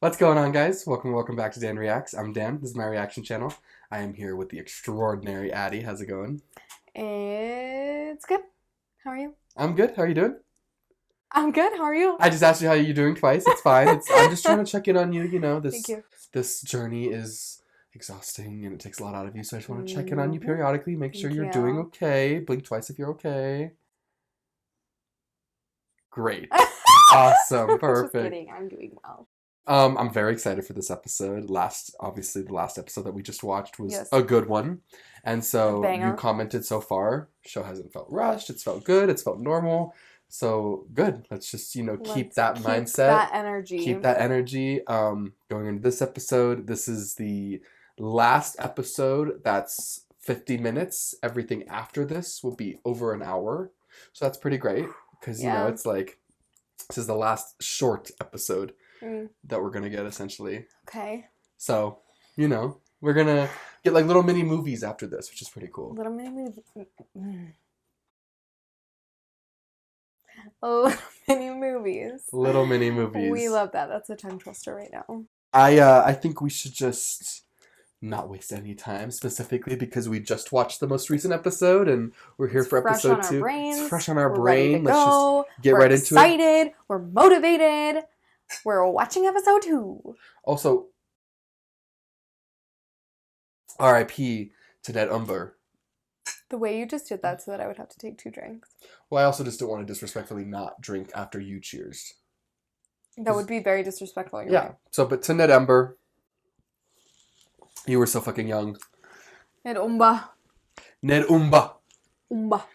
What's going on, guys? Welcome back to Dan Reacts. I'm Dan. This is my reaction channel. I am here with the extraordinary Addie. How's it going? It's good. How are you? I'm good. How are you doing? I'm good. How are you? I just asked you how you're doing twice. It's fine. I'm just trying to check in on you. You know, Thank you. this journey is exhausting and it takes a lot out of you. So I just want to check in on you periodically. Make sure you're doing okay. Blink twice if you're okay. Great. Awesome. Perfect. Just kidding. I'm doing well. I'm very excited for this episode. Obviously, the last episode that we just watched was a good one. And so you commented so far, show hasn't felt rushed. It's felt good. It's felt normal. So good. Let's just, keep that mindset. That energy. Keep that energy. Going into this episode, this is the last episode that's 50 minutes. Everything after this will be over an hour. So that's pretty great. Because, it's like, this is the last short episode that we're going to get, essentially. Okay. So, we're going to get, like, little mini movies after this, which is pretty cool. Little mini movies. Oh, mini movies. Little mini movies. We love that. That's a tongue twister right now. I think we should just not waste any time, specifically because we just watched the most recent episode and we're here for episode 2. It's fresh on our brain. Let's just get right into it. We're excited. We're motivated. We're watching episode 2. Also, R.I.P. to Ned Umber. The way you just did that so that I would have to take 2 drinks. Well, I also just don't want to disrespectfully not drink after you cheers. That would be very disrespectful. Yeah. Right. So, but to Ned Umber, you were so fucking young. Ned Umba. Ned Umba. Umba.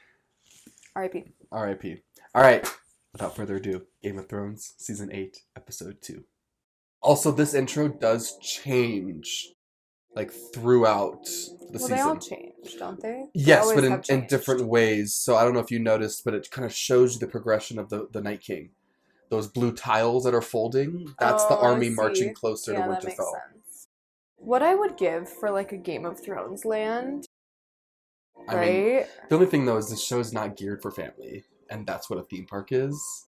R.I.P. R.I.P. All right. Without further ado, Game of Thrones, Season 8, Episode 2. Also, this intro does change, like, throughout the season. Well, they all change, don't they? Yes, but in different ways. So I don't know if you noticed, but it kind of shows you the progression of the Night King. Those blue tiles that are folding, that's the army marching closer to Winterfell. That makes sense. What I would give for, like, a Game of Thrones land, I mean, the only thing, though, is this show's not geared for family. And that's what a theme park is.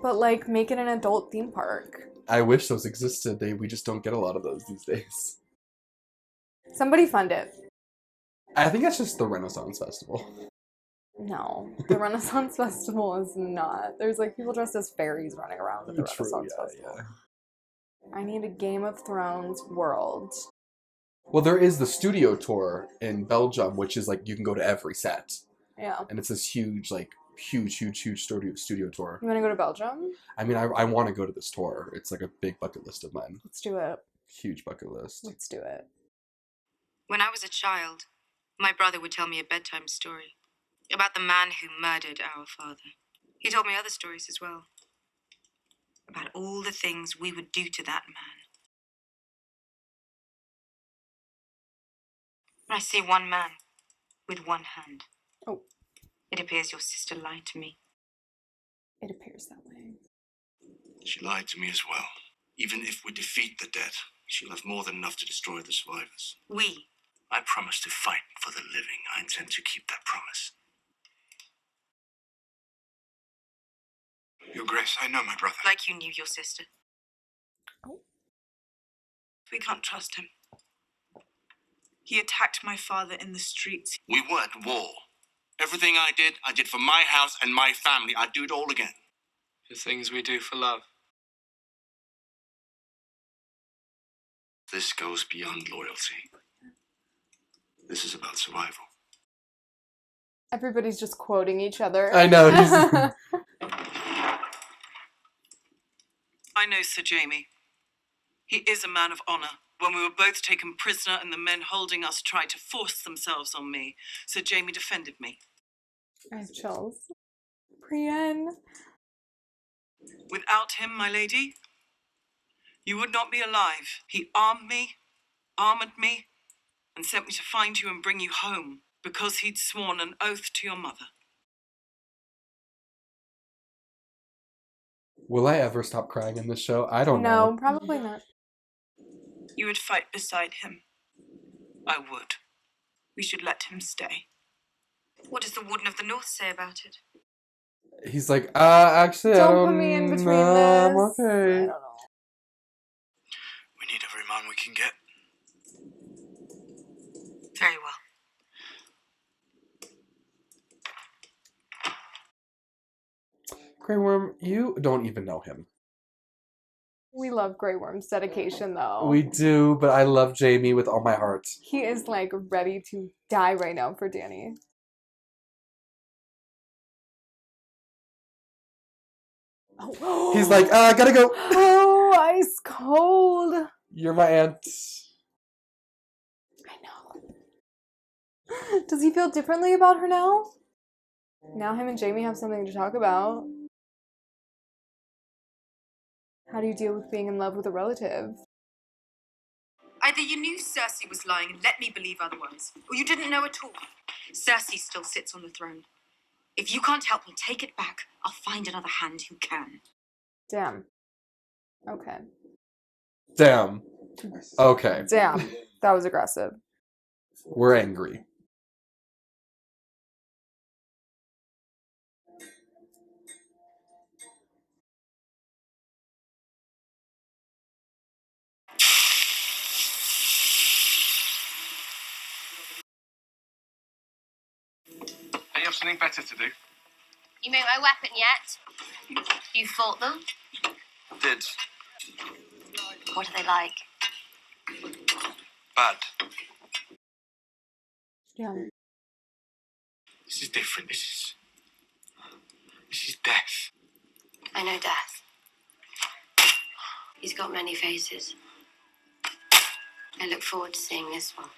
But, like, make it an adult theme park. I wish those existed. We just don't get a lot of those these days. Somebody fund it. I think that's just the Renaissance Festival. No. The Renaissance Festival is not. There's, like, people dressed as fairies running around at the Renaissance Festival. Yeah. I need a Game of Thrones world. Well, there is the studio tour in Belgium, which is, like, you can go to every set. Yeah. And it's this huge, like, huge studio tour. You want to go to Belgium? I mean, I want to go to this tour. It's like a big bucket list of mine. Let's do it. Huge bucket list. Let's do it. When I was a child, my brother would tell me a bedtime story about the man who murdered our father. He told me other stories as well, about all the things we would do to that man. I see one man with one hand. Oh. It appears your sister lied to me. It appears that way. She lied to me as well. Even if we defeat the dead, she'll have more than enough to destroy the survivors. We? I promised to fight for the living. I intend to keep that promise. Your Grace, I know my brother. Like you knew your sister. Oh. We can't trust him. He attacked my father in the streets. We were at war. Everything I did for my house and my family. I'd do it all again. The things we do for love. This goes beyond loyalty. This is about survival. Everybody's just quoting each other. I know. I know Sir Jaime. He is a man of honor. When we were both taken prisoner and the men holding us tried to force themselves on me, Sir Jaime defended me. I have chills. Brienne. Without him, my lady, you would not be alive. He armed me, armored me, and sent me to find you and bring you home because he'd sworn an oath to your mother. Will I ever stop crying in this show? I don't know. No, probably not. You would fight beside him. I would. We should let him stay. What does the Warden of the North say about it? He's like, actually, don't put me in between this. I'm okay. I don't know. can get. Very well. Grey Worm, you don't even know him. We love Grey Worm's dedication, though. We do, but I love Jaime with all my heart. He is, like, ready to die right now for Dany. Oh. He's like, I gotta go. Oh, ice cold. You're my aunt. I know. Does he feel differently about her now? Now him and Jaime have something to talk about. How do you deal with being in love with a relative? Either you knew Cersei was lying and let me believe otherwise, or you didn't know at all. Cersei still sits on the throne. If you can't help me take it back, I'll find another hand who can. Damn. Okay. Damn. Okay. Damn. That was aggressive. We're angry. Hey, you have something better to do? You make my weapon yet? You fought them? Did. What are they like? Bad. Yeah. This is different. This is death. I know death. He's got many faces. I look forward to seeing this one.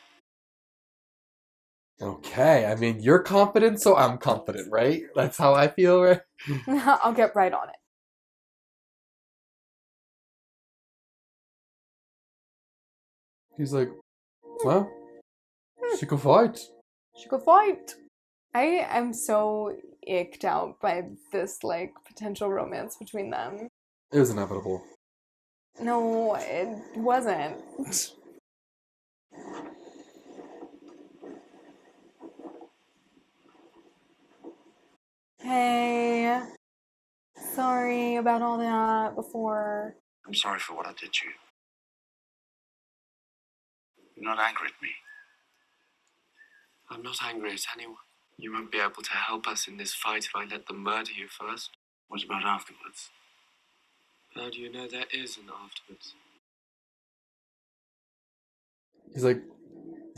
Okay, I mean, you're confident, so I'm confident, right? That's how I feel, right? I'll get right on it. He's like, well, she could fight. She could fight. I am so icked out by this, like, potential romance between them. It was inevitable. No, it wasn't. Hey. Sorry about all that before. I'm sorry for what I did to you. You're not angry at me. I'm not angry at anyone. You won't be able to help us in this fight if I let them murder you first. What about afterwards? How do you know there is an afterwards? He's like,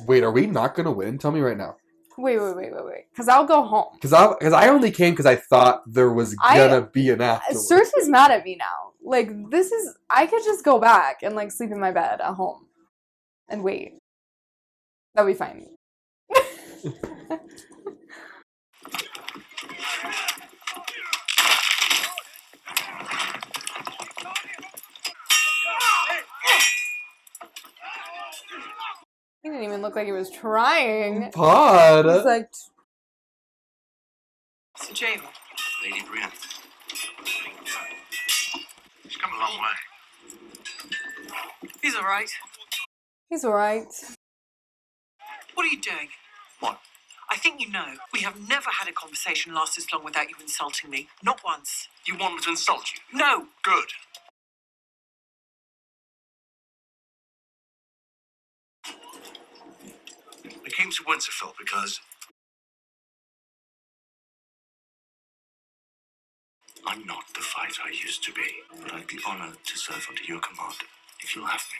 wait, are we not gonna win? Tell me right now. Wait. Because I'll go home. Because I only came because I thought there was gonna be an afterwards. Cersei's mad at me now. Like, this is... I could just go back and, like, sleep in my bed at home. And wait. That'll be fine. He didn't even look like he was trying. Pod. He's like... So, Jaime. Lady Brienne. She's come a long way. He's all right. He's alright. What are you doing? What? I think you know. We have never had a conversation last this long without you insulting me. Not once. You want me to insult you? No. Good. I came to Winterfell because I'm not the fighter I used to be, but I'd be honored to serve under your command if you'll have me.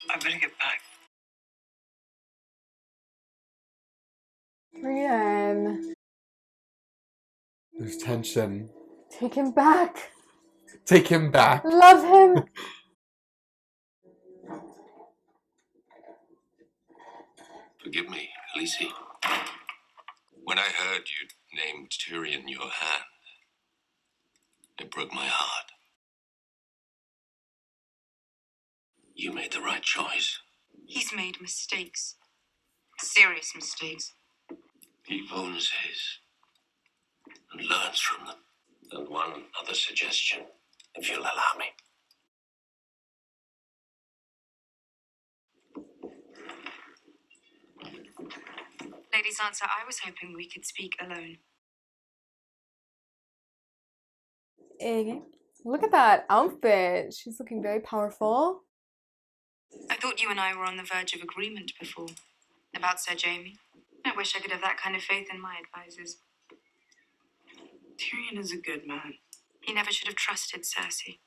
I better get back. Brienne. There's tension. Take him back. Take him back. Love him. Forgive me, Khaleesi. When I heard you'd named Tyrion your hand, it broke my heart. You made the right choice. He's made mistakes. Serious mistakes. He owns his and learns from them. And one other suggestion, if you'll allow me. Lady Sansa, I was hoping we could speak alone. Eh, look at that outfit. She's looking very powerful. I thought you and I were on the verge of agreement before. About Sir Jamie. I wish I could have that kind of faith in my advisors. Tyrion is a good man. He never should have trusted Cersei.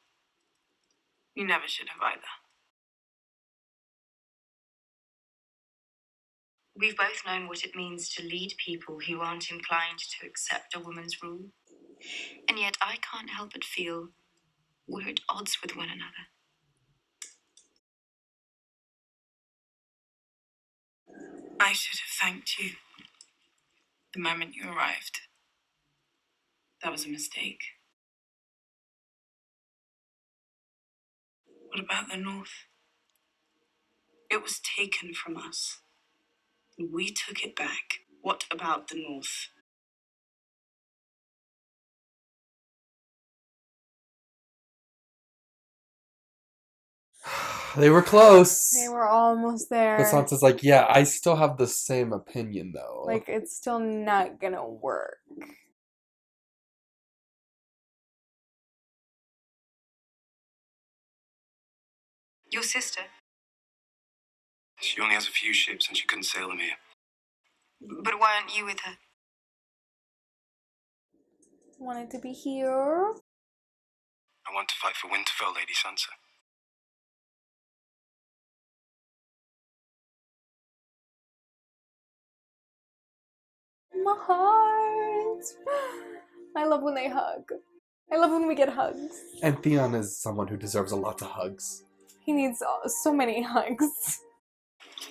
You never should have either. We've both known what it means to lead people who aren't inclined to accept a woman's rule. And yet I can't help but feel we're at odds with one another. I should have thanked you the moment you arrived. That was a mistake. What about the North? It was taken from us. We took it back. What about the North? They were close. They were almost there. But Sansa's like, yeah, I still have the same opinion, though. Like, it's still not gonna work. Your sister? She only has a few ships and she couldn't sail them here. But why aren't you with her? Wanted to be here. I want to fight for Winterfell, Lady Sansa. My heart. I love when they hug. I love when we get hugs. And Theon is someone who deserves a lot of hugs. He needs so many hugs.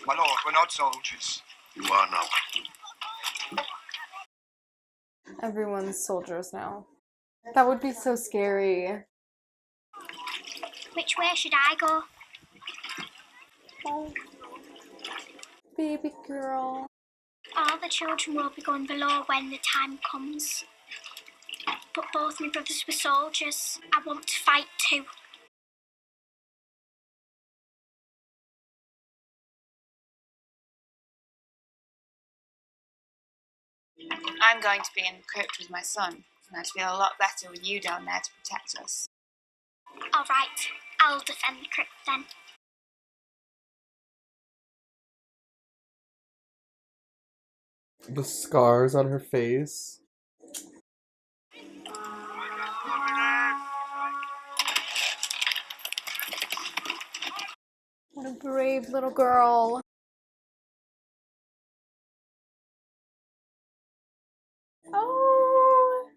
My lord, we're not soldiers. You are now. Everyone's soldiers now. That would be so scary. Which way should I go? Oh, baby girl. All the children will be going below when the time comes. But both my brothers were soldiers. I want to fight too. I'm going to be in the crypt with my son, and I'd feel a lot better with you down there to protect us. All right, I'll defend the crypt then. The scars on her face. What a brave little girl. Oh.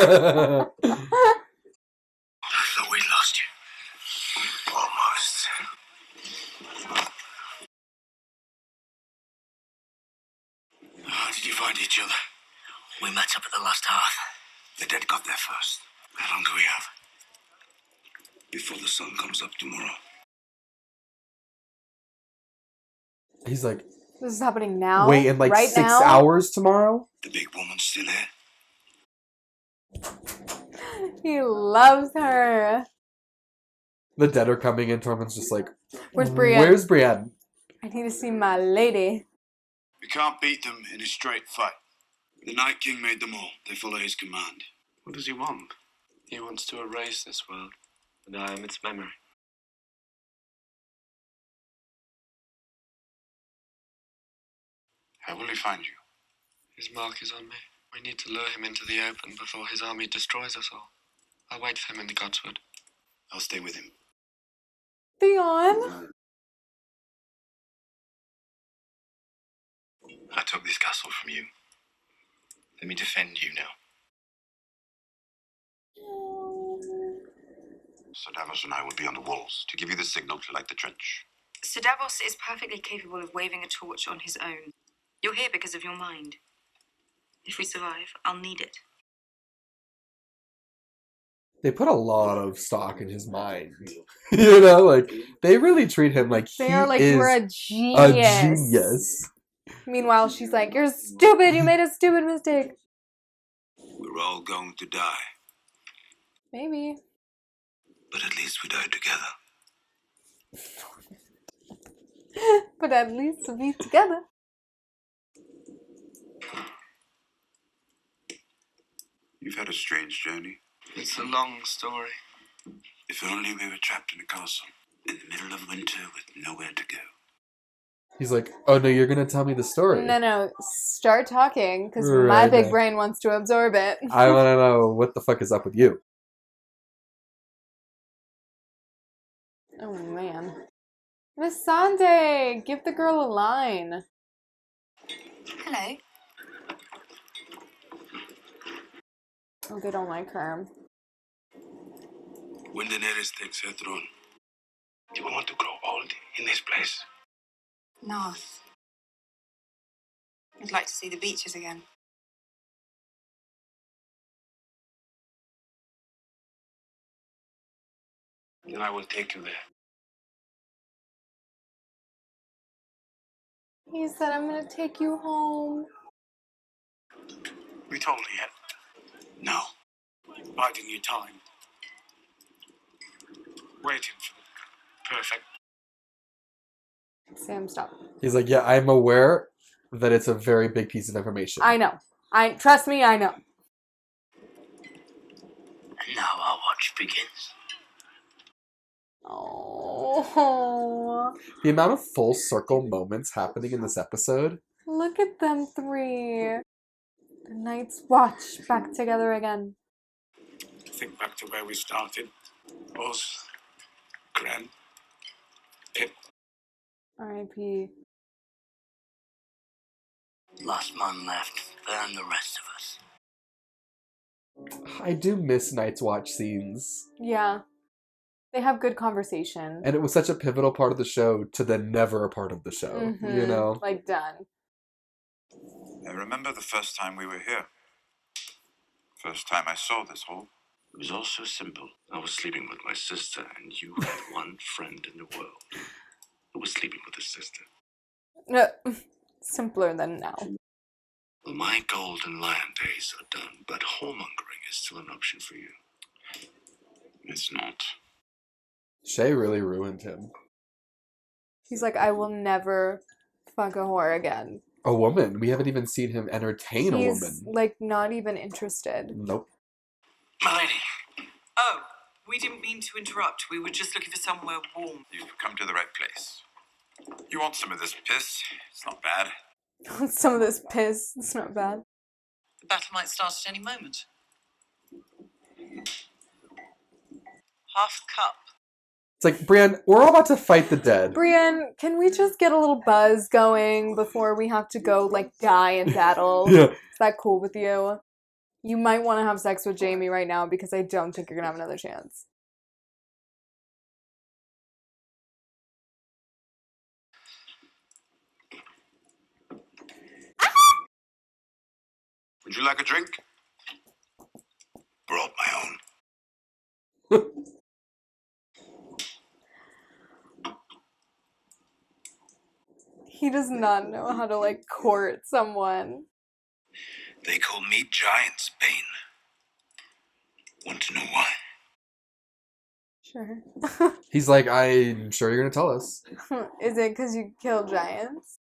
I thought we'd lost you. Almost. How did you find each other? We met up at the last hearth. The dead got there first. How long do we have? Before the sun comes up tomorrow. He's like, This is happening now? wait, in like right 6 now? hours tomorrow? The big woman's still here. He loves her. The dead are coming in. Tormund's just like, Where's Brienne? Where's Brienne? I need to see my lady. We can't beat them in a straight fight. The Night King made them all. They follow his command. What does he want? He wants to erase this world, and I am its memory. How will he find you? His mark is on me. We need to lure him into the open before his army destroys us all. I'll wait for him in the Godswood. I'll stay with him. Theon. I took this castle from you. Let me defend you now. Sir Davos and I will be on the walls to give you the signal to light the trench. Sir Davos is perfectly capable of waving a torch on his own. You're here because of your mind. If we survive, I'll need it. They put a lot of stock in his mind. You know, like, they really treat him like They he are like, is you're a genius. genius. Meanwhile, she's like, you're stupid. You made a stupid mistake. We're all going to die, Maybe. but at least we died together. But at least we'll be together. We've had a strange journey. It's a long story. If only we were trapped in a castle in the middle of winter with nowhere to go. He's like, oh no, you're gonna tell me the story. No, start talking, because my Right, big yeah. brain wants to absorb it. I want to know what the fuck is up with you. Oh man. Miss Sande, give the girl a line. Hello. Oh, they don't like her. When Daenerys takes her throne, do you want to grow old in this place? North. I'd like to see the beaches again. Then I will take you there. He said, I'm gonna take you home. We told you yet? No. Biding your time. Waiting for the perfect. Sam, stop. He's like, yeah, I'm aware that it's a very big piece of information. I know. Trust me, I know. And now our watch begins. Oh, The amount of full circle moments happening in this episode. look at them three. The Night's Watch back together again. Think back to where we started. Us, Gran, Pip. R.I.P. Last man left, and the rest of us. I do miss Night's Watch scenes. Yeah. They have good conversation. And it was such a pivotal part of the show to then never a part of the show, you know? Like, done. I remember the first time we were here. First time I saw this hall. It was all so simple. I was sleeping with my sister, and you had one friend in the world who was sleeping with his sister. Simpler than now. Well, my golden lion days are done, but whoremongering is still an option for you. It's not. Shay really ruined him. He's like, I will never fuck a whore again. A woman. We haven't even seen him entertain a He's, woman. like, not even interested. Nope. My lady. Oh, we didn't mean to interrupt. We were just looking for somewhere warm. You've come to the right place. You want some of this piss? It's not bad. Some of this piss. It's not bad. The battle might start at any moment. Half cup. It's like, Brienne, we're all about to fight the dead. Brienne, can we just get a little buzz going before we have to go, like, die in battle? Yeah. Is that cool with you? You might want to have sex with Jaime right now because I don't think you're going to have another chance. Would you like a drink? Brought my own. He does not know how to, like, court someone. They call me Giant's Bane. Want to know why? Sure. He's like, I'm sure you're going to tell us. Is it because you killed giants?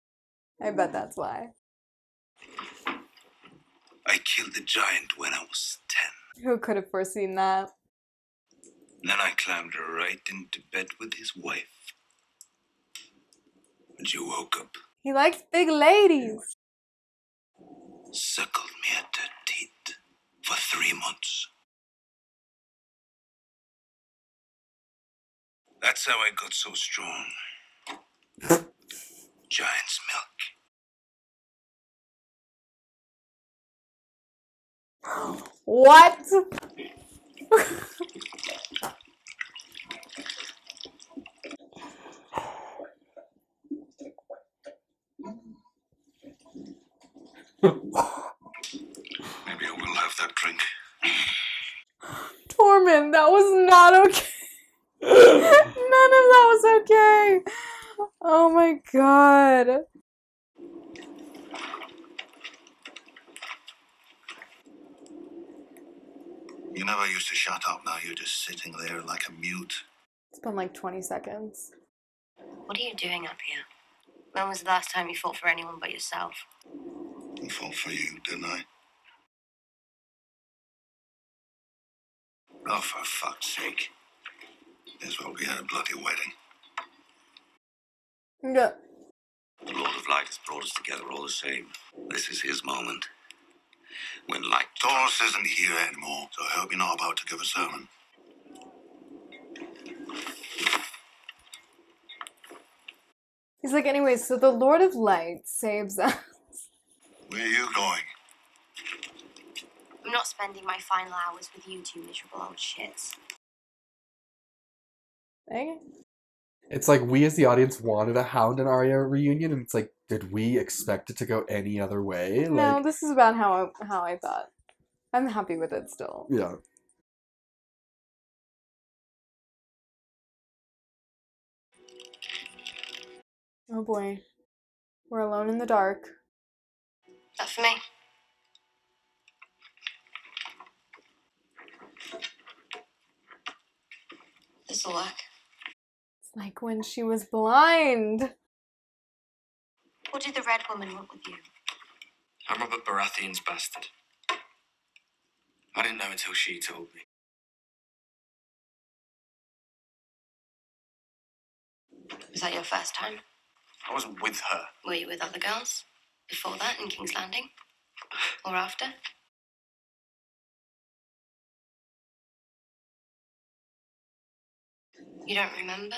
I bet that's why. I killed the giant when I was 10. Who could have foreseen that? Then I climbed right into bed with his wife. When she woke up, He likes big ladies. suckled me at her teat for 3 months. That's how I got so strong. Giant's milk. What? Maybe I will have that drink. Tormund, that was not okay. None of that was okay. Oh my god. You never used to shut up. Now you're just sitting there like a mute. It's been like 20 seconds. What are you doing up here? When was the last time you fought for anyone but yourself? I fought for you, didn't I? Oh, for fuck's sake. May as well be at a bloody wedding. Yeah. The Lord of Light has brought us together all the same. This is his moment. When light... Thoros isn't here anymore, so I hope you're not about to give a sermon. He's like, anyways, so the Lord of Light saves us. Where are you going? I'm not spending my final hours with you two miserable old shits. Okay. It's like we as the audience wanted a Hound and Arya reunion, and it's like, did we expect it to go any other way? No, Like, this is about how I thought. I'm happy with it still. yeah. Oh boy. We're alone in the dark. That for me. This'll work. It's like when she was blind. What did the Red Woman want with you? I'm Robert Baratheon's bastard. I didn't know until she told me. Was that your first time? I wasn't with her. Were you with other girls? Before that in King's Landing? Or after? You don't remember?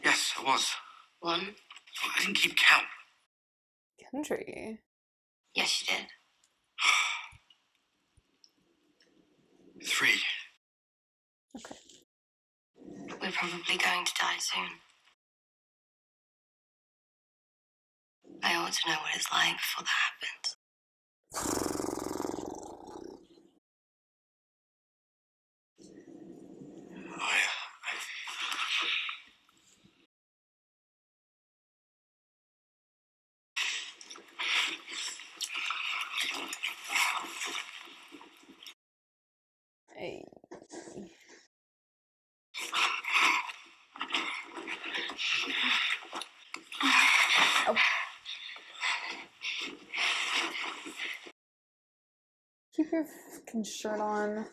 Yes, I was. One? I didn't keep count. Gendry. Yes, you did. 3. Okay. We're probably going to die soon. I ought to know what it's like before that happens. Hey. Oh. Keep your fucking shirt on.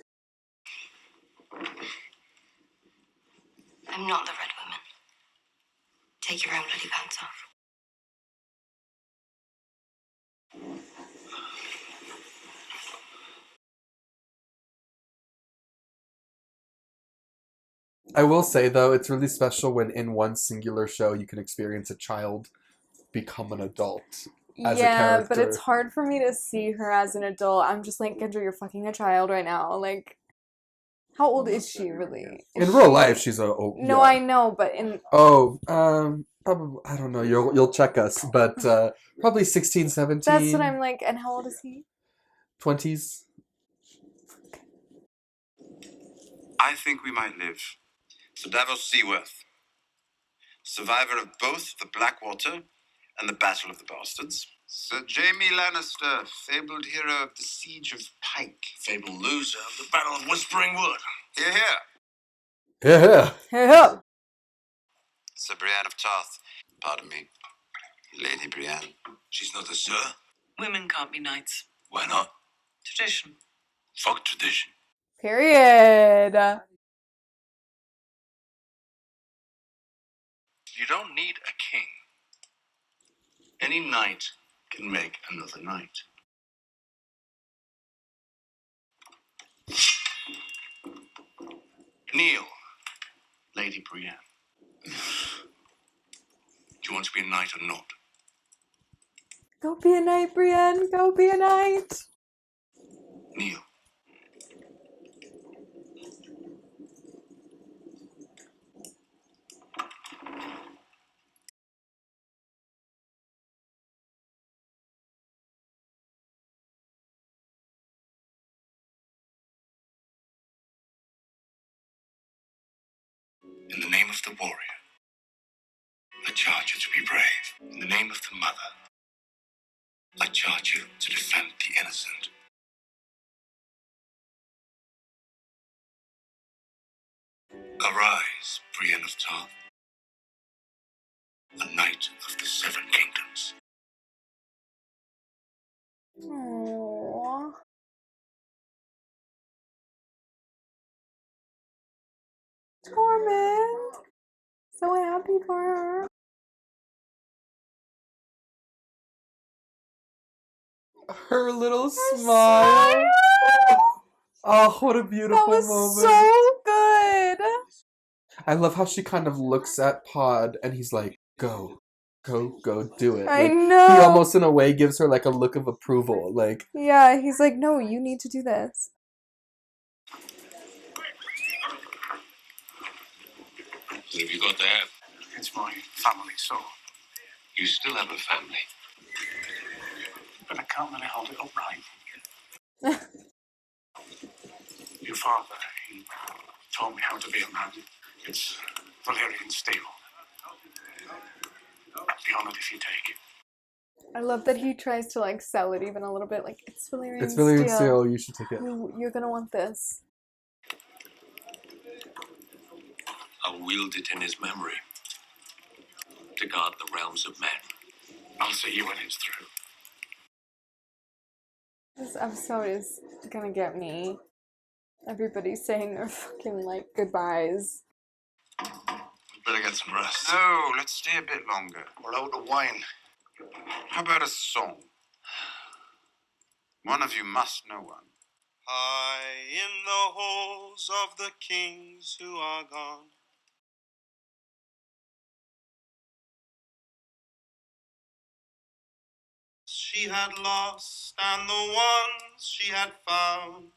I'm not the Red Woman. Take your own bloody pants off. I will say, though, it's really special when in one singular show you can experience a child become an adult as a character. But it's hard for me to see her as an adult. I'm just like, Gendry, you're fucking a child right now. Like, how old is she really? In real life, she's a... Oh, no, yeah. I know, but in... Probably, I don't know, you'll check us, but probably 16, 17. That's what I'm like, and how old is he? 20s. I think we might live. Sir Davos Seaworth, survivor of both the Blackwater and the Battle of the Bastards. Sir Jaime Lannister, fabled hero of the Siege of Pike. Fabled loser of the Battle of Whispering Wood. Hear, hear. Yeah. Yeah. Sir Brienne of Tarth. Pardon me, Lady Brienne. She's not a sir. Women can't be knights. Why not? Tradition. Fuck tradition. Period. You don't need a king. Any knight can make another knight. Kneel, Lady Brienne. Do you want to be a knight or not? Go be a knight, Brienne. Go be a knight. Kneel. In the name of the warrior, I charge you to be brave. In the name of the mother, I charge you to defend the innocent. Arise, Brienne of Tarth, a knight of the Seven Kingdoms. Aww. Tormund. So happy for her. Her little Her smile. Oh, what a beautiful That was moment. so good. I love how she kind of looks at Pod and he's like, go, do it. I Like, know. He almost in a way gives her like a look of approval. Like, Yeah, he's like, no, you need to do this. What have you got there? It's my family sword, You still have a family. but I can't really hold it upright. Your father, he taught me how to be a man. It's Valyrian steel. I'd be honored if you take it. I love that he tries to like sell it even a little bit. Like, it's Valyrian it's Valyrian steel. steel, you should take it. You're gonna want this. I'll wield it in his memory to guard the realms of men. I'll see you when it's through. This episode is gonna get me. Everybody's saying their fucking like goodbyes. Better get some rest. No, let's stay a bit longer. We're out of wine. How about a song? One of you must know one. High in the halls of the kings who are gone. She had lost and the ones she had found.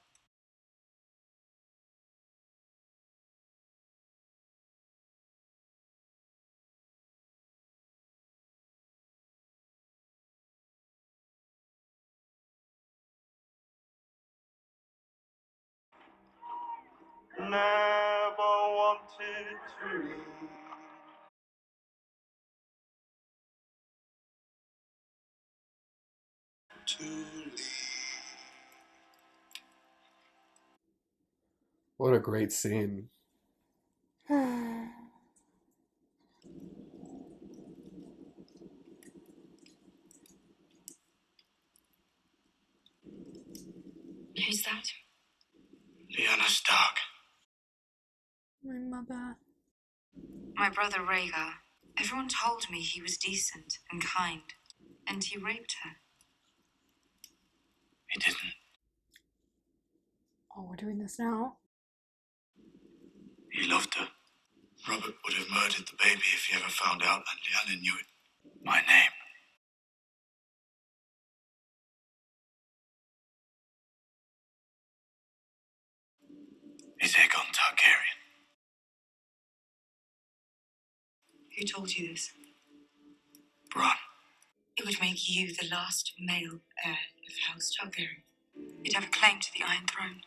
Never wanted to leave. To leave. What a great scene. Who's that? Lyanna Stark. My mother. My brother Rhaegar. Everyone told me he was decent and kind, and he raped her. He didn't. Oh, we're doing this now? He loved her. Robert would have murdered the baby if he ever found out, and Lyanna knew it. My name. Is Aegon Targaryen. Who told you this? Bran. It would make you the last male heir of House Targaryen. You'd have a claim to the Iron Throne.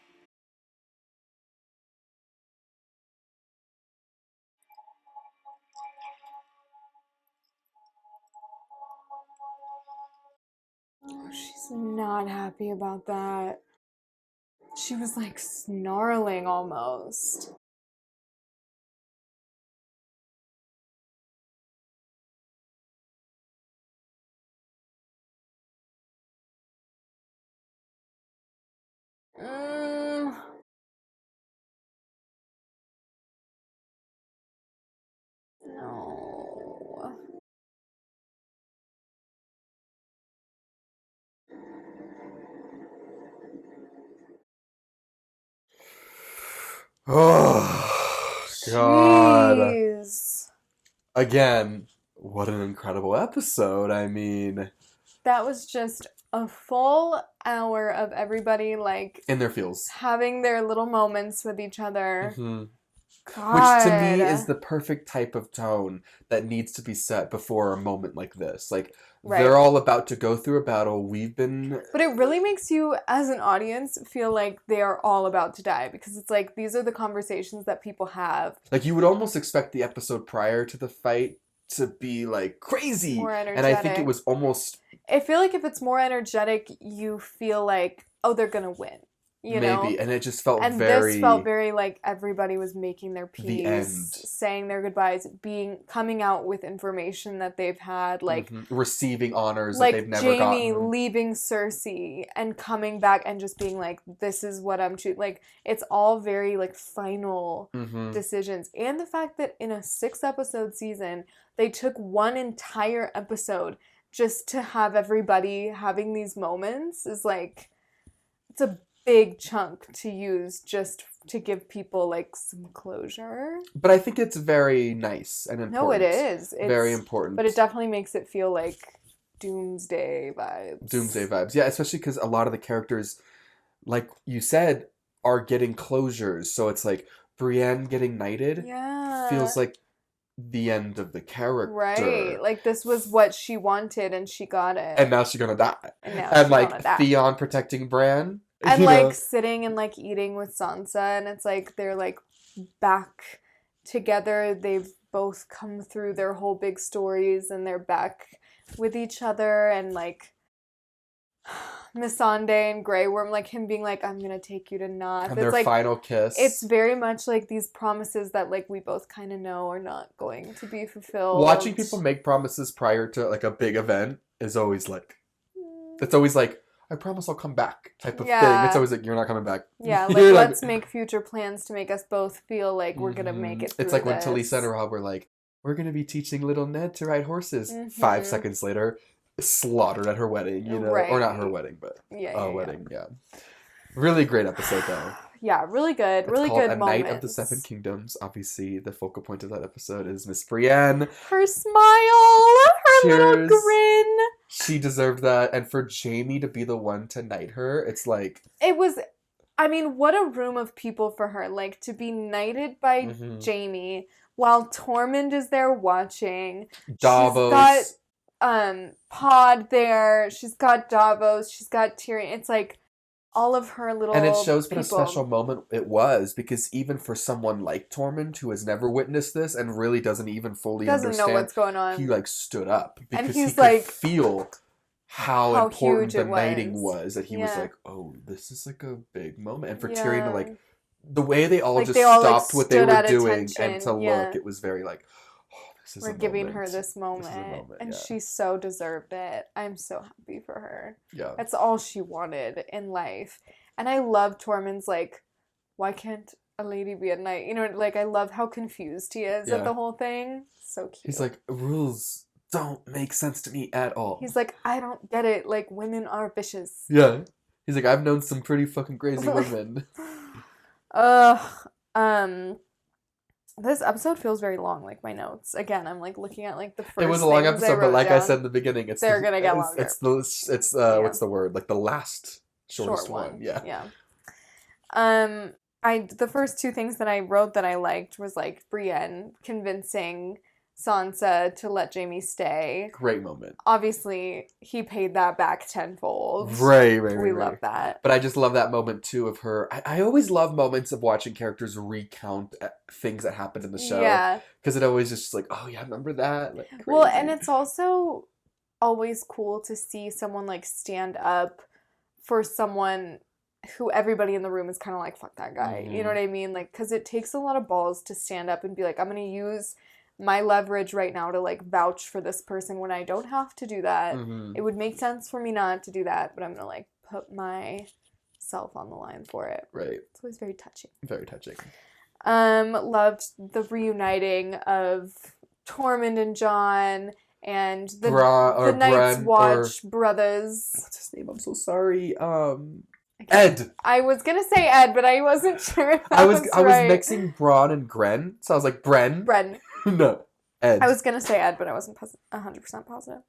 Oh, she's not happy about that. She was like snarling almost. No. Oh, God. Jeez. Again, what an incredible episode. I mean, That was just a full hour of everybody like in their feels. having their little moments with each other. Mm-hmm. God. Which to me is the perfect type of tone that needs to be set before a moment like this. Like, Right. They're all about to go through a battle. We've been... But it really makes you, as an audience, feel like they are all about to die. Because it's like, these are the conversations that people have. Like, you would almost expect the episode prior to the fight to be, like, crazy. More energetic. And I think it was almost... I feel like if it's more energetic, you feel like, oh, they're gonna win. you know? Maybe, and it just felt and very... this felt very like everybody was making their The end. peace, saying their goodbyes, coming out with information that they've had, like... Receiving honors like that they've never Jaime gotten. leaving Cersei and coming back and just being like, this is what I'm choosing. Like, it's all very, like, final decisions. And the fact that in a 6-episode season, they took one entire episode just to have everybody having these moments is, like, it's a big chunk to use just to give people, like, some closure. But I think it's very nice and important. No, it is. It's very important. But it definitely makes it feel like Doomsday vibes. Doomsday vibes. Yeah, especially because a lot of the characters, like you said, are getting closures. So it's like Brienne getting knighted feels like the end of the character. Right. Like, this was what she wanted and she got it. And now she's gonna die. And now and she's like gonna die. Theon protecting Bran. And you like know? sitting and like eating with Sansa, and it's like they're like back together. They've both come through their whole big stories and they're back with each other, and like Missandei and Grey Worm, like him being like, I'm gonna take you to Knoth. And their like, final kiss. It's very much like these promises that like we both kind of know are not going to be fulfilled. Watching people make promises prior to like a big event is always like, it's always like, I promise I'll come back type of thing. It's always like, you're not coming back. Yeah, like let's make future plans to make us both feel like we're gonna make it through It's like this. when Talisa and Rob were like, we're gonna be teaching little Ned to ride horses. 5 seconds later, slaughtered at her wedding, you know? Right. Or not her wedding, but wedding, yeah. Really great episode though. Yeah, really good. It's really called good A moments. Knight of the Seven Kingdoms. Obviously, the focal point of that episode is Miss Brienne. Her smile! Her little Cheers. grin! She deserved that. And for Jaime to be the one to knight her, it's like... It was... I mean, what a room of people for her. Like, to be knighted by Jaime while Tormund is there watching. Davos. She's got Pod there. She's got Davos. She's got Tyrion. It's like all of her little And it shows what a people. special moment it was, because even for someone like Tormund, who has never witnessed this and really doesn't even fully understand, know what's going on. he like stood up because and he he's could like, feel how important huge the knighting was. That he was Yeah. like, oh, this is like a big moment. And for Yeah. Tyrion to like, the way they all Like, just they all, like, stopped what they stood were at doing attention, and to look, it was very like, oh, this is We're a giving moment. her this moment. This is a moment, And yeah. she so deserved it. I'm so happy for her. Yeah. That's all she wanted in life. And I love Tormund's like, why can't a lady be a knight? You know, like, I love how confused he is at the whole thing. So cute. He's like, rules don't make sense to me at all. He's like, I don't get it. Like, women are vicious. Yeah. He's like, I've known some pretty fucking crazy women. This episode feels very long, like my notes. Again, I'm like looking at like the first. It was a long things episode, but like down. I said in the beginning, They're gonna get longer. It's what's the word? Like the last shortest one. Yeah. Yeah. The first two things that I wrote that I liked was like Brienne convincing Sansa to let Jaime stay. Great moment. Obviously, he paid that back tenfold. Right. We love that. But I just love that moment too of her. I always love moments of watching characters recount things that happened in the show. Yeah. Because it always just like, oh yeah, remember that? Like, Well, crazy. and it's also always cool to see someone like stand up for someone who everybody in the room is kind of like, fuck that guy. You know what I mean? Like, because it takes a lot of balls to stand up and be like, I'm going to use my leverage right now to like vouch for this person when I don't have to do that. It would make sense for me not to do that, but I'm going to like put myself on the line for it. Right. It's always very touching. Very touching. Loved the reuniting of Tormund and Jon and the Night's Watch brothers. What's his name? I'm so sorry. Ed. I was gonna say Ed, but I wasn't sure if that I was right. mixing Braun and Gren, so I was like Bren. No, Ed. I was gonna say Ed, but I wasn't 100% positive.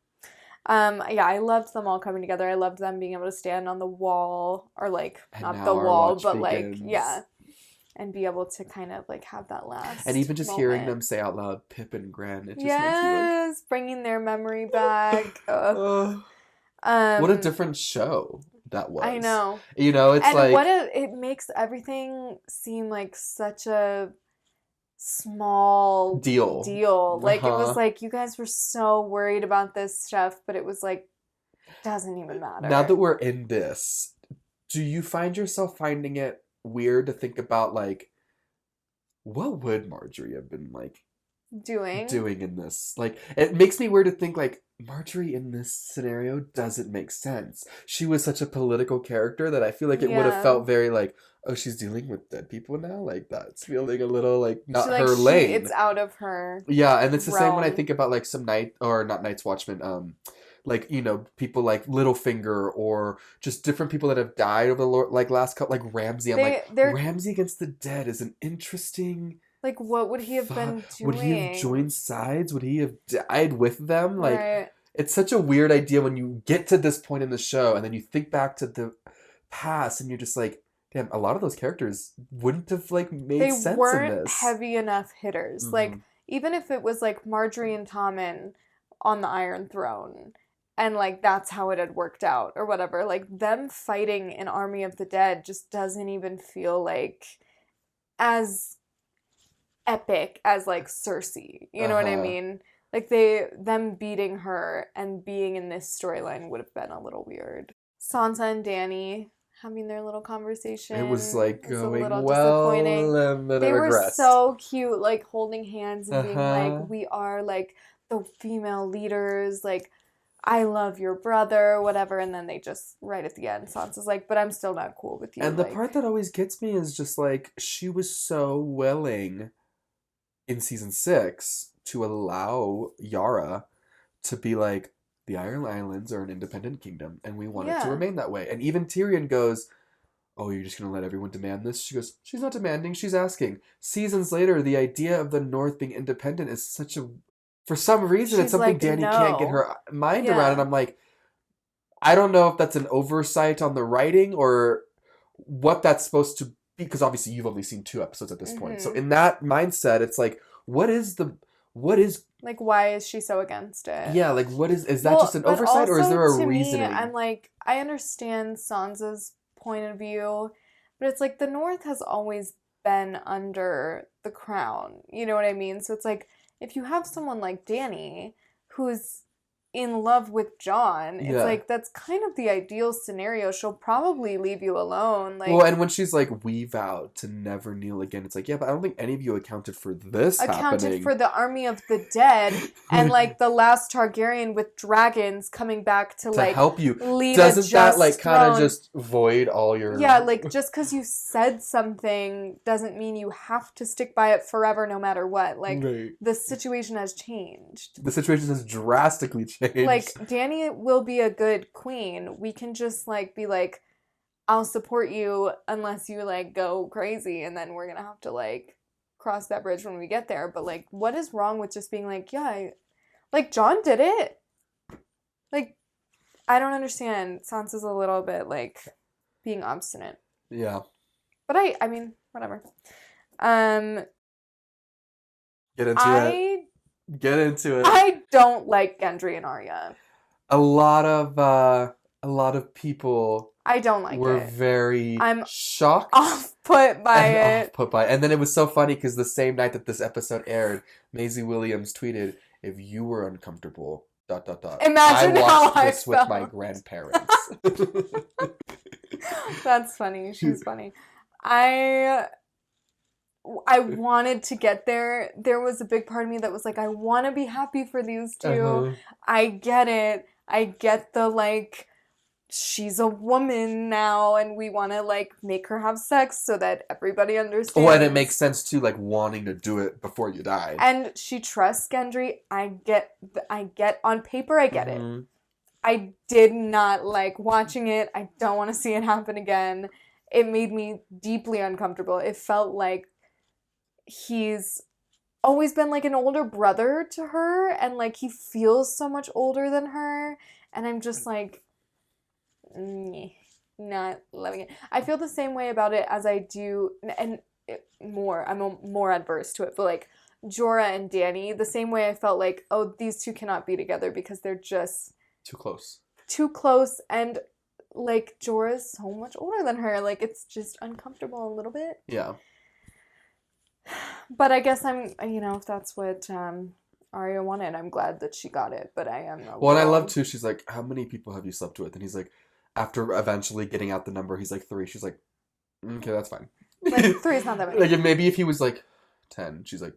Yeah, I loved them all coming together. I loved them being able to stand on the wall, or like And not now the our wall, watch but begins. like and be able to kind of like have that last. And even just moment. hearing them say out loud Pip and Gren, it just yes, bringing their memory back. makes you like, what a different show that was. I know. You know, it's and like it makes everything seem like such a small deal. Like it was like you guys were so worried about this stuff, but it was like doesn't even matter. Now that we're in this, do you find yourself finding it weird to think about, like, what would Marjorie have been, like, doing in this? Like, it makes me weird to think, like, Marjorie in this scenario doesn't make sense. She was such a political character that I feel like it would have felt very, like, oh, she's dealing with dead people now? Like, that's feeling a little, like, not her lane. It's out of her Yeah, and it's the same when I realm. think about, like, some not Night's Watchmen, like, you know, people like Littlefinger or just different people that have died over the last couple, like Ramsay. I'm like, Ramsay against the dead is an interesting... Like, what would he have been doing? Would he have joined sides? Would he have died with them? Like, it's such a weird idea when you get to this point in the show and then you think back to the past and you're just like, damn, a lot of those characters wouldn't have, like, made sense in this. They weren't heavy enough hitters. Mm-hmm. Like, even if it was, like, Marjorie and Tommen on the Iron Throne... And, like, that's how it had worked out, or whatever. Like, them fighting an army of the dead just doesn't even feel, like, as epic as, like, Cersei. You know what I mean? Like, them beating her and being in this storyline would have been a little weird. Sansa and Dany having their little conversation. It was, like, going well, and then they were so cute, like, holding hands and being like, we are, like, the female leaders, like... I love your brother, whatever, and then they just, right at the end, Sansa's like, but I'm still not cool with you. And the part that always gets me is just, like, she was so willing in season 6 to allow Yara to be like, the Iron Islands are an independent kingdom, and we want it to remain that way. And even Tyrion goes, oh, you're just going to let everyone demand this? She goes, she's not demanding, she's asking. Seasons later, the idea of the North being independent is such a... For some reason, it's something like, Dany can't get her mind around. And I'm like, I don't know if that's an oversight on the writing or what that's supposed to be. Because obviously you've only seen 2 episodes at this point. So in that mindset, it's like, what is... Like, why is she so against it? Yeah, like, what is that just an oversight or is there a reasoning? Me, I'm like, I understand Sansa's point of view, but it's like the North has always been under the crown. You know what I mean? So it's like, if you have someone like Dany who's in love with Jon, it's like, that's kind of the ideal scenario. She'll probably leave you alone. Like, well, and when she's like, we vowed to never kneel again, it's like, yeah, but I don't think any of you accounted for this happening. For the army of the dead and, like, the last Targaryen with dragons coming back to like, help you. Lead Doesn't that, like, kind of just void all your... Yeah, like, just because you said something doesn't mean you have to stick by it forever no matter what. Like, the situation has changed. The situation has drastically changed. Like, Dany will be a good queen. We can just, like, be like, I'll support you unless you, like, go crazy, and then we're gonna have to, like, cross that bridge when we get there. But, like, what is wrong with just being like, yeah, like, Jon did it. Like, I don't understand. Sansa's a little bit, like, being obstinate. Yeah. But I mean, whatever. Get into it. I don't like Gendry and Arya. A lot of people I don't like were it. I'm shocked. Off-put by it. And then it was so funny because the same night that this episode aired, Maisie Williams tweeted, if you were uncomfortable, ... Imagine I watched how this with my grandparents. That's funny. She's funny. I wanted to get there. There was a big part of me that was like, I want to be happy for these two. I get it. I get the, like, she's a woman now and we want to, like, make her have sex so that everybody understands. Oh, and it makes sense too, like, wanting to do it before you die. And she trusts Gendry. I get on paper, I get it. I did not like watching it. I don't want to see it happen again. It made me deeply uncomfortable. It felt like he's always been, like, an older brother to her, and, like, he feels so much older than her, and I'm just like, not loving it. I feel the same way about it as I do, and I'm more adverse to it, but, like, Jorah and Dany, the same way I felt like, oh, these two cannot be together because they're just too close, and, like, Jorah's so much older than her, like, it's just uncomfortable a little bit. Yeah. But I guess if that's what Arya wanted, I'm glad that she got it, but I am not. Well, and I love too, she's like, how many people have you slept with? And he's like, after eventually getting out the number, he's like 3. She's like, okay, that's fine. Like 3 is not that many. Like maybe if he was like 10, she's like,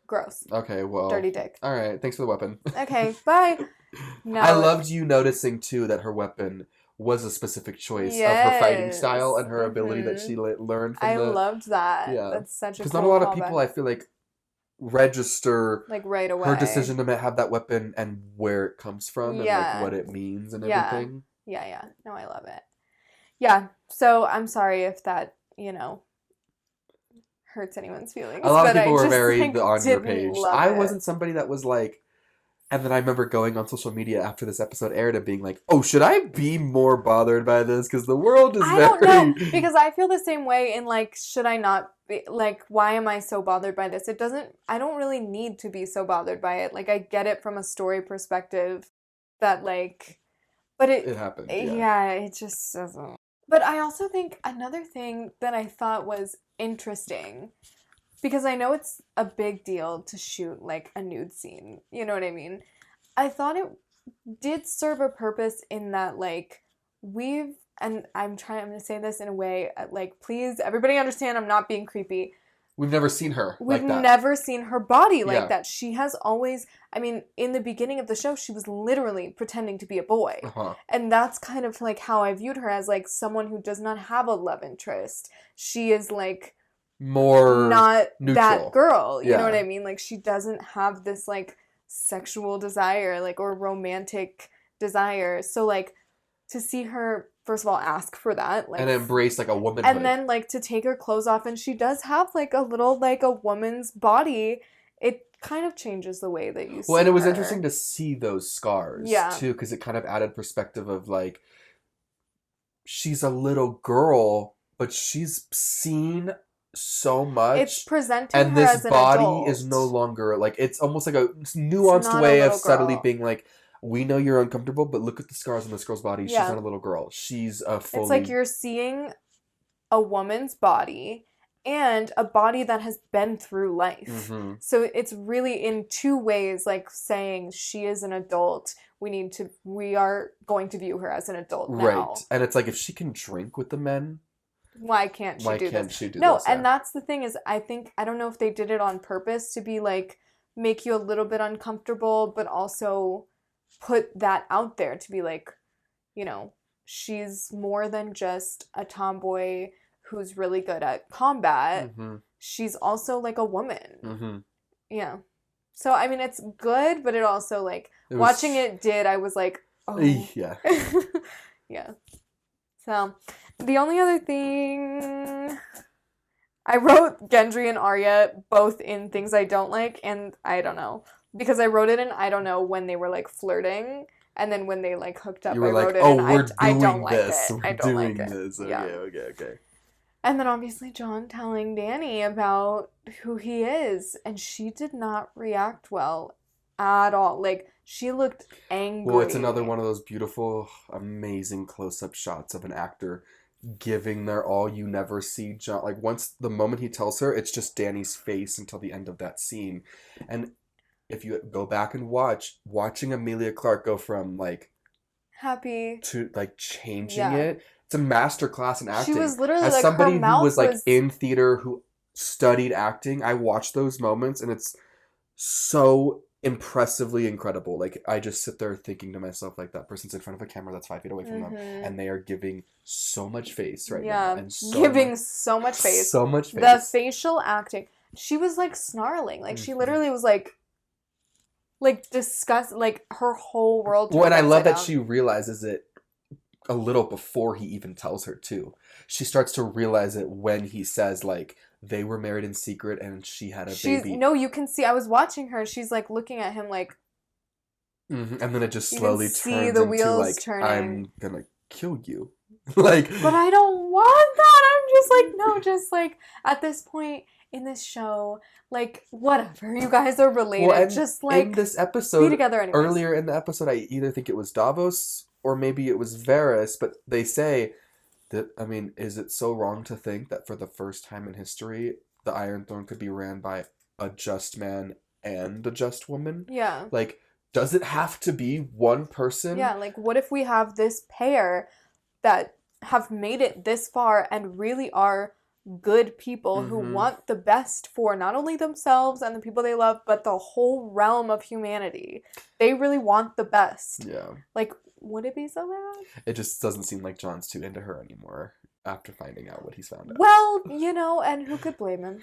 gross. Okay, well, dirty dick. All right, thanks for the weapon. Okay, bye. No. I loved you noticing too that her weapon was a specific choice of her fighting style and her ability that she learned from I loved that. Yeah. That's such a cool Because not a lot of callback. people, I feel like, register like right away her decision to have that weapon and where it comes from and like what it means and everything. Yeah. No, I love it. Yeah, so I'm sorry if that, you know, hurts anyone's feelings. A lot of people were just, very like, on your didn't page. love I it. wasn't somebody that was like, and then I remember going on social media after this episode aired and being like, oh, should I be more bothered by this? Because the world is I don't know, because I feel the same way in like, should I not be, like, why am I so bothered by this? I don't really need to be so bothered by it. Like, I get it from a story perspective that like, but it happened. Yeah, it just doesn't. But I also think another thing that I thought was interesting, because I know it's a big deal to shoot, like, a nude scene. You know what I mean? I thought it did serve a purpose in that, like, and I'm going to say this in a way, like, please, everybody understand I'm not being creepy. We've never seen her We've like that. never seen her body like that. She has always, I mean, in the beginning of the show, she was literally pretending to be a boy. And that's kind of, like, how I viewed her, as, like, someone who does not have a love interest. She is, like, more not neutral. That girl, you know what I mean? Like, she doesn't have this, like, sexual desire, like, or romantic desire. So, like, to see her, first of all, ask for that, like, and embrace, like, a womanhood. And then, like, to take her clothes off, and she does have, like, a little, like, a woman's body. It kind of changes the way that you see Well, and it was her. interesting to see those scars, too, because it kind of added perspective of, like, she's a little girl, but she's seen so much. It's presenting and her this as an body adult. is no longer, like, it's almost like a nuanced way of subtly being like, we know you're uncomfortable, but look at the scars on this girl's body. She's not a little girl. She's a fully... It's like you're seeing a woman's body and a body that has been through life. So it's really in two ways, like, saying she is an adult. We are going to view her as an adult now. Right. And it's like, if she can drink with the men, why can't she do this? No, and that's the thing, is I don't know if they did it on purpose to be like, make you a little bit uncomfortable, but also put that out there to be like, you know, she's more than just a tomboy who's really good at combat. She's also, like, a woman. Yeah. So, I mean, it's good, but it also, like, watching it I was like, oh. Yeah. Yeah. So, the only other thing, I wrote Gendry and Arya both in things I don't like, and I don't know. Because I wrote it in I don't know when they were, like, flirting, and then when they, like, hooked up, you were I wrote like, it oh, in I don't like this. it. We're I don't doing like it. this. Okay, Yeah. okay. And then obviously Jon telling Dany about who he is, and she did not react well at all. Like, she looked angry. Well, it's another one of those beautiful, amazing close-up shots of an actor giving their all. You never see Jon, like, once the moment he tells her, it's just Dany's face until the end of that scene. And if you go back and watching Emilia Clarke go from, like, happy to, like, changing it, it's a masterclass in acting. She was literally, as like, somebody her mouth who was, like, in theater, who studied acting, I watched those moments, and it's so impressively incredible. Like, I just sit there thinking to myself, like, that person's in front of a camera that's 5 feet away from them, and they are giving so much face right now. And so much face. So much face. The facial acting. She was, like, snarling. Like, she literally was, like, disgust, like, her whole world. Well, and I love that she realizes it a little before he even tells her, too. She starts to realize it when he says, like, they were married in secret and she had a baby. No, you can see, I was watching her, she's, like, looking at him, like... And then it just slowly turns the into, wheels like, turning. I'm gonna kill you. Like... But I don't want that! I'm just like, no, just, like, at this point in this show, like, whatever, you guys are related. Well, just, like, in this episode, be together anyways. Earlier in the episode, I either think it was Davos or maybe it was Varys, but they say that, I mean, is it so wrong to think that for the first time in history, the Iron Throne could be ran by a just man and a just woman? Yeah. Like, does it have to be one person? Yeah, like, what if we have this pair that have made it this far and really are good people who want the best for not only themselves and the people they love, but the whole realm of humanity. They really want the best. Yeah. Like, would it be so bad? It just doesn't seem like Jon's too into her anymore after finding out what he's found out. Well, you know, and who could blame him?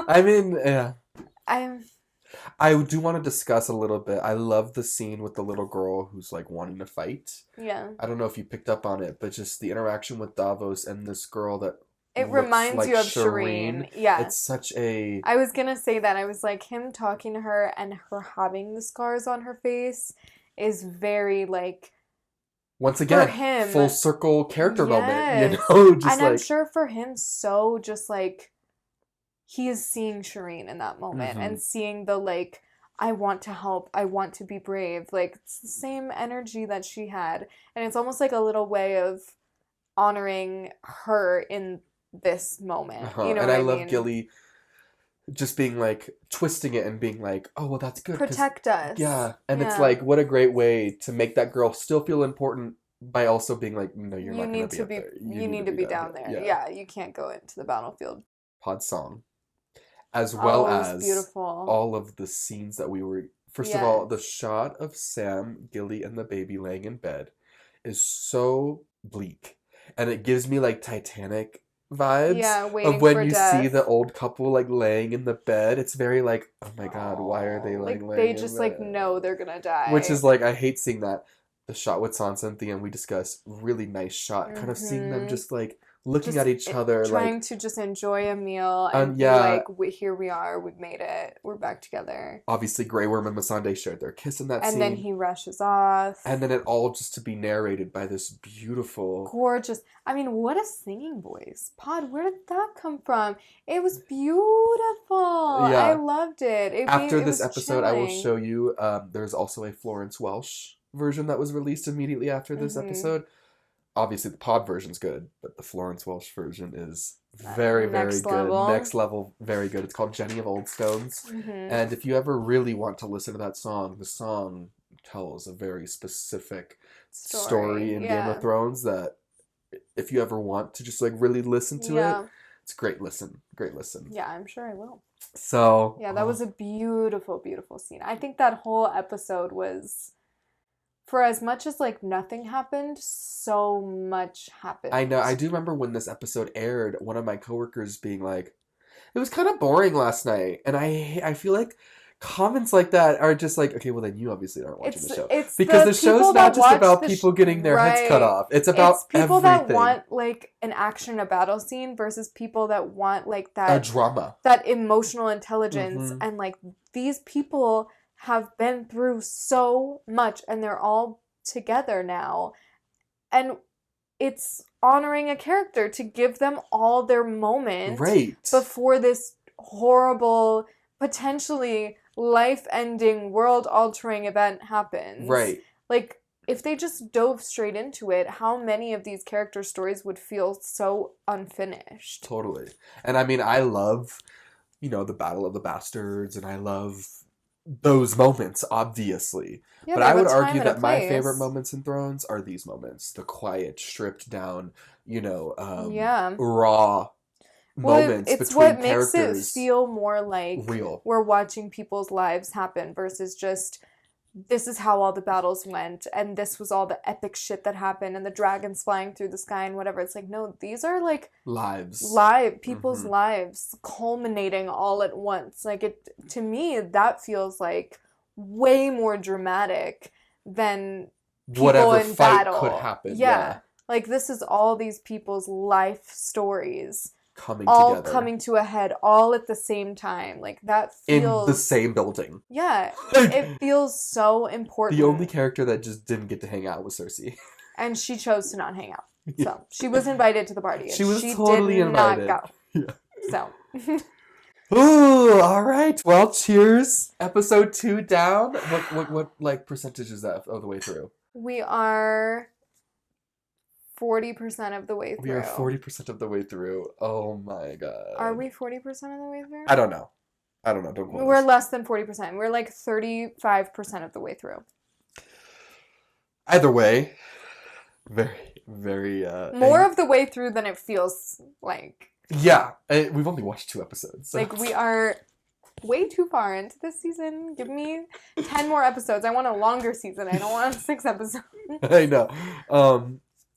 I mean, yeah. I do want to discuss a little bit. I love the scene with the little girl who's like wanting to fight. Yeah. I don't know if you picked up on it, but just the interaction with Davos and this girl that it reminds like you of Shireen. Yeah. It's such a... I was gonna say that. I was like, him talking to her and her having the scars on her face is very like... Once again, for him, full circle character moment, yes. you know? Just and like... I'm sure for him, so just like... He is seeing Shireen in that moment and seeing the like... I want to help. I want to be brave. Like, it's the same energy that she had. And it's almost like a little way of honoring her in this moment. You know and what I love mean? Gilly just being like, twisting it and being like, oh, well, that's good. Protect us. Yeah. And it's like, what a great way to make that girl still feel important by also being like, no, you're not going to be up there. You need to be down there. Yeah, you can't go into the battlefield. Pod song. As well as beautiful. All of the scenes that we were... First of all, the shot of Sam, Gilly, and the baby laying in bed is so bleak. And it gives me, like, Titanic vibes of when you see the old couple, like, laying in the bed. It's very, like, oh my god, why are they, like, laying they in just, bed? like, know they're gonna die. Which is, like, I hate seeing that. The shot with Sansa and Theon, we discussed, really nice shot. Kind of seeing them just, like, looking at each other, trying to just enjoy a meal and be like, here we are, we've made it, we're back together. Obviously, Grey Worm and Missandei shared their kiss in that scene. And then he rushes off. And then it all just to be narrated by this beautiful... Gorgeous. I mean, what a singing voice. Pod, where did that come from? It was beautiful. Yeah. I loved it. After this episode, chilling. I will show you, there's also a Florence Welsh version that was released immediately after this episode. Obviously, the pod version's good, but the Florence Welsh version is very, very good. Next level, very good. It's called Jenny of Old Stones. And if you ever really want to listen to that song, the song tells a very specific story in Game of Thrones that if you ever want to just like really listen to it, it's a great listen. Great listen. Yeah, I'm sure I will. So... Yeah, that was a beautiful, beautiful scene. I think that whole episode was... For as much as, like, nothing happened, so much happened. I know. I do remember when this episode aired, one of my coworkers being like, it was kind of boring last night. And I feel like comments like that are just like, okay, well, then you obviously aren't watching the show. Because the show's not just about people getting their heads cut off. It's about people everything. That want, like, an action, a battle scene versus people that want, like, that... A drama. That emotional intelligence. And, like, these people... have been through so much and they're all together now. And it's honoring a character to give them all their moment before this horrible, potentially life-ending, world-altering event happens. Right. Like, if they just dove straight into it, how many of these character stories would feel so unfinished? Totally. And I mean, I love, you know, the Battle of the Bastards, and I love those moments, obviously. Yeah, but I would argue that my favorite moments in Thrones are these moments. The quiet, stripped down, you know, raw moments it's between what characters. Makes it feel more like real. We're watching people's lives happen versus just this is how all the battles went and this was all the epic shit that happened and the dragons flying through the sky and whatever. It's like, no, these are like people's lives culminating all at once. Like, it to me, that feels like way more dramatic than people whatever in fight battle could happen. Yeah. Like, this is all these people's life stories coming to a head all at the same time. Like, that feels... in the same building. Yeah. It feels so important. The only character that just didn't get to hang out was Cersei. And she chose to not hang out. So, she was invited to the party. And she was totally did invited. Not go. Yeah. So... Ooh, all right. Well, cheers. Episode 2 down. What like percentage is that of the way through? We are 40% of the way through. We are 40% of the way through. Oh my god. Are we 40% of the way through? I don't know. Don't quote We're less than 40%. We're like 35% of the way through. Either way, very, very more of the way through than it feels like. Yeah, we've only watched 2 episodes. So. Like, we are way too far into this season. Give me 10 more episodes. I want a longer season. I don't want 6 episodes. I know.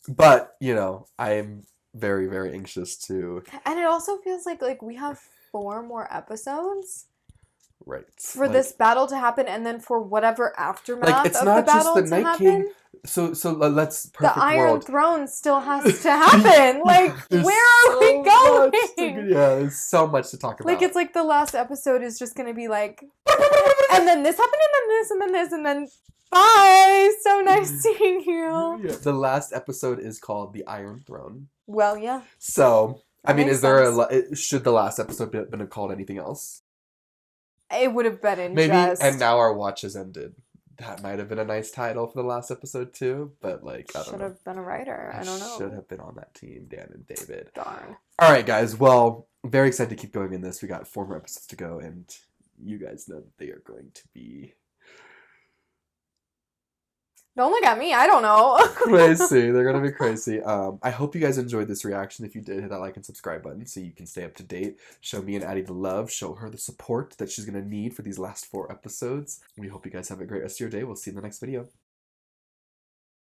But, you know, I am very, very anxious to... And it also feels like we have 4 more episodes. Right. For this battle to happen, and then for whatever aftermath it's of not the just battle the to Night happen. King. So let's perfect the Iron world. Throne still has to happen. Like, where are we going? There's so much to talk about. Like, it's like the last episode is just gonna be like, and then this happened, and then this, and then this, and then bye. So nice seeing you. Yeah. The last episode is called The Iron Throne. Well, yeah. So, I mean, makes is there sense. should the last episode been called anything else? It would have been in Maybe, just... and now our watch has ended. That might have been a nice title for the last episode too, but like, I don't know. Should have been a writer. I don't know. Should have been on that team, Dan and David. Darn. All right, guys. Well, I'm very excited to keep going in this. We got 4 more episodes to go, and you guys know that they are going to be Don't look at me. I don't know. crazy. They're going to be crazy. I hope you guys enjoyed this reaction. If you did, hit that like and subscribe button so you can stay up to date. Show me and Addie the love. Show her the support that she's going to need for these last 4 episodes. We hope you guys have a great rest of your day. We'll see you in the next video.